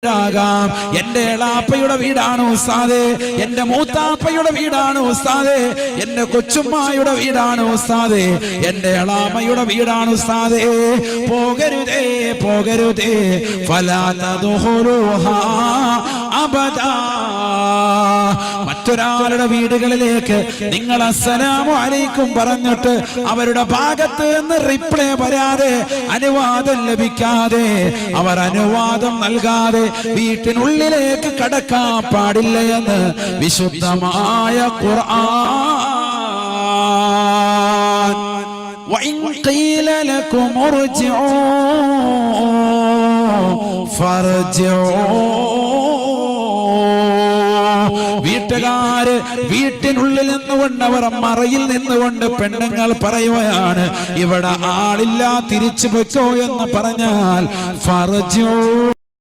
വീടാകാം, എന്റെ എളാപ്പയുടെ വീടാണ് ഉസ്താദേ, എന്റെ മൂത്താപ്പയുടെ വീടാണ് ഉസ്താദേ, എന്റെ കൊച്ചുമ്മായുടെ വീടാണ് ഉസ്താദേ, എന്റെ എളാമയുടെ വീടാണ് ഉസ്താദേ. പോകരുതേ പോകരുതേ, ഫലാ തദ്ഖുലൂഹാ അബദാ. മറ്റൊരാളുടെ വീടുകളിലേക്ക് നിങ്ങൾ അസ്സലാമു അലൈക്കും പറഞ്ഞിട്ട് അവരുടെ ഭാഗത്ത് നിന്ന് റിപ്ലൈ വരാതെ, അനുവാദം ലഭിക്കാതെ, അവർ അനുവാദം നൽകാതെ വീട്ടിനുള്ളിലേക്ക് കടക്കാൻ പാടില്ല എന്ന് വിശുദ്ധമായ ഖുർആൻ. വഇൻ ഖീല ലകും ഉർജിഊ ഫർജിഊ. വീട്ടുകാര് വീട്ടിനുള്ളിൽ നിന്നുകൊണ്ട്, അവർ മറയിൽ നിന്നുകൊണ്ട് പെണ്ണുങ്ങൾ പറയുകയാണ്, ഇവിടെ ആളില്ല തിരിച്ചു വെച്ചോ എന്ന് പറഞ്ഞാൽ ഫർജിഊ.